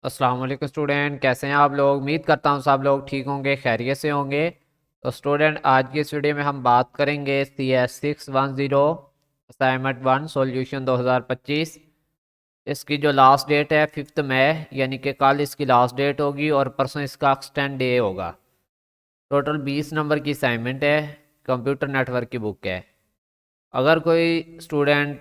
अस्सलाम वालेकुम स्टूडेंट, कैसे हैं आप लोग। उम्मीद करता हूँ सब लोग ठीक होंगे, खैरियत से होंगे। तो स्टूडेंट, आज की इस वीडियो में हम बात करेंगे CS610 असाइनमेंट 1 सॉल्यूशन 2025। इसकी जो लास्ट डेट है 5 मई, यानी कि कल इसकी लास्ट डेट होगी और परसों इसका एक्सटेंड डे होगा। टोटल 20 नंबर की असाइनमेंट है। कंप्यूटर नेटवर्क की बुक है। अगर कोई स्टूडेंट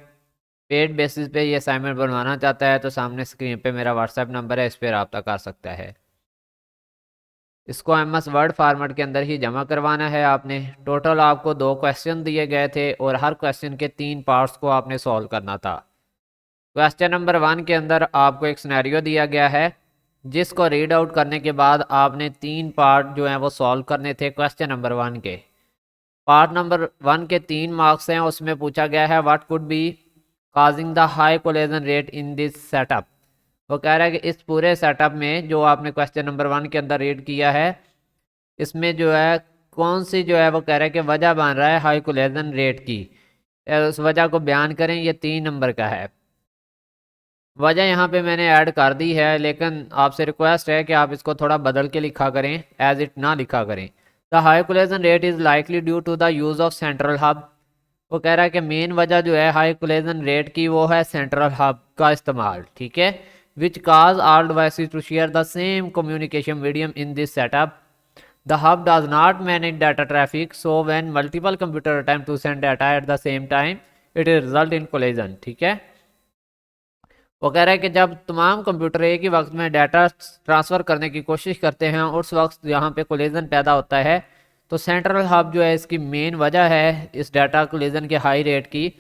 पेड बेसिस पे ये असाइनमेंट बनवाना चाहता है तो सामने स्क्रीन पे मेरा व्हाट्सएप नंबर है, इस पर रब्ता कर सकता है। इसको MS वर्ड फॉर्मेट के अंदर ही जमा करवाना है आपने। टोटल आपको 2 क्वेश्चन दिए गए थे और हर क्वेश्चन के 3 पार्ट्स को आपने सॉल्व करना था। क्वेश्चन नंबर 1 के अंदर आपको एक सिनेरियो दिया गया है, जिसको रीड आउट करने के बाद आपने 3 पार्ट जो हैं वो सॉल्व करने थे क्वेश्चन नंबर 1 के। पार्ट नंबर 1 के 3 मार्क्स हैं, उसमें पूछा गया है what could be causing the high collision rate in this setup. वो कह रहा है कि इस पूरे सेटअप में जो आपने क्वेश्चन नंबर 1 के अंदर रीड किया है, इसमें जो है कौन सी जो है वो कह रहा है कि वजह बन रहा है हाई कोलिजन रेट की। उस वजह को बयान करें, ये 3 नंबर का है। वजह यहाँ पे मैंने ऐड कर दी है, लेकिन आपसे रिक्वेस्ट है कि आप इसको थोड़ा बदल के लिखा करें, एज इट ना लिखा करें। The high collision rate is likely due to the use of central hub. वो कह रहा है कि मेन वजह जो है हाई कोलिजन रेट की वो है सेंट्रल हब का इस्तेमाल, ठीक है। Which cause all devices to share the same communication medium in this setup. The hub does not manage data traffic, so when multiple computer attempt to send data at the same time, it will result in collision, ठीक है। वो कह रहा है कि जब तमाम computer एक ही वक्त में डाटा ट्रांसफ़र करने की कोशिश करते हैं, उस वक्त यहाँ पे कोलिजन पैदा होता है। तो सेंट्रल हब जो है इसकी मेन वजह है इस डाटा कोलिजन के हाई रेट की।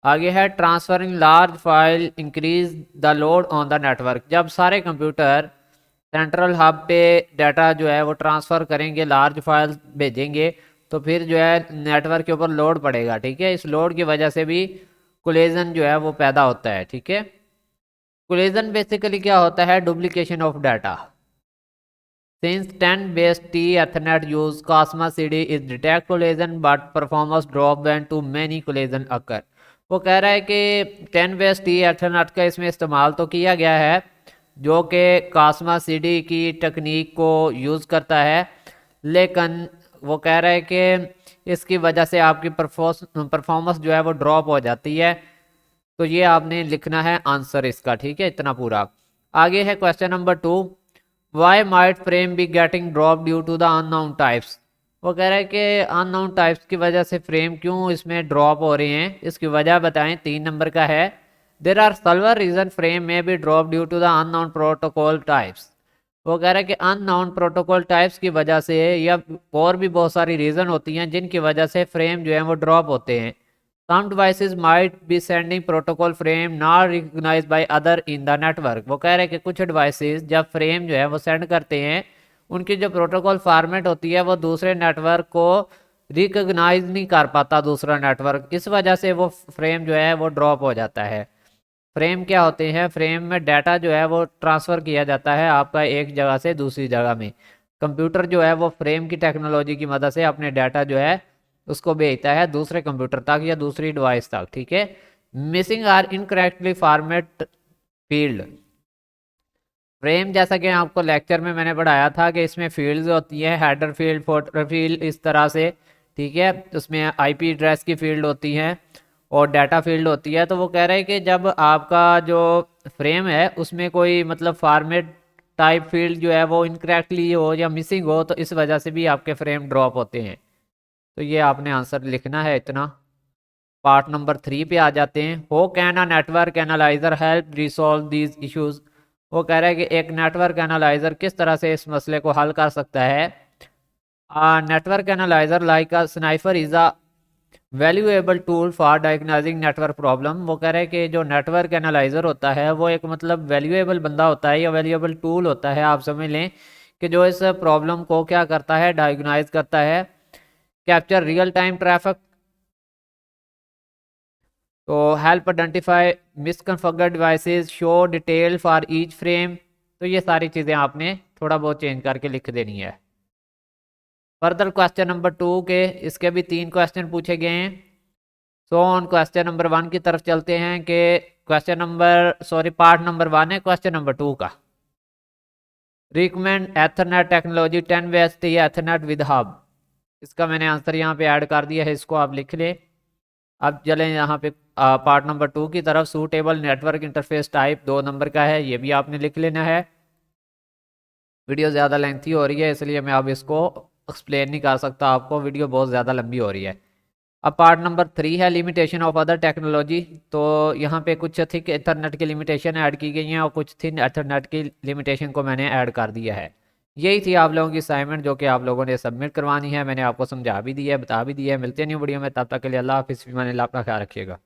आगे है transferring large file increase the load on the network. जब सारे कंप्यूटर सेंट्रल हब पे डाटा जो है वो ट्रांसफ़र करेंगे, लार्ज फाइल भेजेंगे, तो फिर जो है नेटवर्क के ऊपर लोड पड़ेगा, ठीक है। इस लोड की वजह से भी कोलिजन जो है वो पैदा होता है, ठीक है। कोलिजन बेसिकली क्या होता है, duplication of data. Since 10 base T Ethernet use Cosma CD is detect collision but performance drop when too many collision occur। वो कह रहा है कि 10 बेस T Ethernet का इसमें इस्तेमाल तो किया गया है, जो कि कास्मा CD की टेक्निक को यूज़ करता है, लेकिन वो कह रहा है कि इसकी वजह से आपकी परफॉर्मेंस जो है वो ड्रॉप हो जाती है। तो ये आपने लिखना है आंसर इसका, ठीक है, इतना पूरा। आगे है question number 2, why might frame be getting drop due to the unknown types. वो कह रहा है कि अननोन टाइप्स की वजह से फ्रेम क्यों इसमें ड्रॉप हो रहे हैं, इसकी वजह बताएं। 3 नंबर का है, there are several reason frame may be drop due to the unknown protocol types. वो कह रहा है कि अननोन प्रोटोकॉल टाइप्स की वजह से या और भी बहुत सारी रीज़न होती हैं जिनकी वजह से फ्रेम जो है वो ड्रॉप होते हैं। Some devices might be sending protocol frame not recognized by other in the network। वो कह रहे हैं कि कुछ डिवाइसेस जब फ्रेम जो है वो सेंड करते हैं, उनकी जो प्रोटोकॉल फॉर्मेट होती है वो दूसरे नेटवर्क को रिकॉग्नाइज नहीं कर पाता दूसरा नेटवर्क, इस वजह से वो फ्रेम जो है वो ड्रॉप हो जाता है। फ्रेम क्या होते हैं, फ्रेम में डाटा जो है वो ट्रांसफ़र किया जाता है आपका एक जगह से दूसरी जगह में। कंप्यूटर जो है वो फ्रेम की टेक्नोलॉजी की मदद से अपने डाटा जो है उसको भेजता है दूसरे कंप्यूटर तक या दूसरी डिवाइस तक, ठीक है। Missing or incorrectly format field. Frame जैसा कि आपको लेक्चर में मैंने पढ़ाया था कि इसमें फील्ड्स होती है, हेडर फील्ड, फोटर फील्ड, इस तरह से, ठीक है। उसमें IP एड्रेस की फील्ड होती है और डाटा फील्ड होती है। तो वो कह रहे हैं कि जब आपका जो फ्रेम है उसमें कोई मतलब फॉर्मेट टाइप फील्ड जो है वो इनकरेक्टली हो या मिसिंग हो, तो इस वजह से भी आपके फ्रेम ड्रॉप होते हैं। तो ये आपने आंसर लिखना है इतना। पार्ट नंबर 3 पे आ जाते हैं। हो can a network analyser help resolve these issues. वो कह रहा है कि एक नेटवर्क एनालाइजर किस तरह से इस मसले को हल कर सकता है। Network analyser like a sniffer is a valuable tool for diagnosing network problem. वो कह रहे हैं कि जो नेटवर्क एनालाइजर होता है वो एक मतलब वैल्यूएबल बंदा होता है या वैल्यूएबल टूल होता है, आप समझ लें, कि जो इस प्रॉब्लम को क्या करता है, डायग्नाइज करता है। कैप्चर रियल टाइम ट्रैफिक, तो help identify misconfigure devices, show detail for each frame. तो ये सारी चीज़ें आपने थोड़ा बहुत चेंज करके लिख देनी है। फर्दर क्वेश्चन नंबर 2 के इसके भी 3 क्वेश्चन पूछे गए हैं। सो ऑन क्वेश्चन नंबर 1 की तरफ चलते हैं कि question number, sorry, part number 1 है क्वेश्चन नंबर 2 का। रिकमेंड एथरनेट टेक्नोलॉजी 10 बेस्ट या एथरनेट विद हब। इसका मैंने आंसर यहाँ पे ऐड कर दिया है, इसको आप लिख लें। अब चलें यहाँ पे पार्ट नंबर 2 की तरफ। Suitable network interface type 2 number का है, ये भी आपने लिख लेना है। वीडियो ज़्यादा लेंथी हो रही है इसलिए मैं अब इसको एक्सप्लेन नहीं कर सकता आपको, वीडियो बहुत ज़्यादा लंबी हो रही है। अब पार्ट नंबर 3 है लिमिटेशन ऑफ अदर टेक्नोलॉजी। तो यहाँ पे कुछ थिक एथरनेट की लिमिटेशन ऐड की गई हैं और कुछ थिन एथरनेट की लिमिटेशन को मैंने ऐड कर दिया है। यही थी आप लोगों की असाइनमेंट जो कि आप लोगों ने सबमिट करवानी है। मैंने आपको समझा भी दिया है, बता भी दिया है। मिलते हैं न्यू वीडियो में, तब तक के लिए अल्लाह हाफिज़। अपना ख्याल रखिएगा।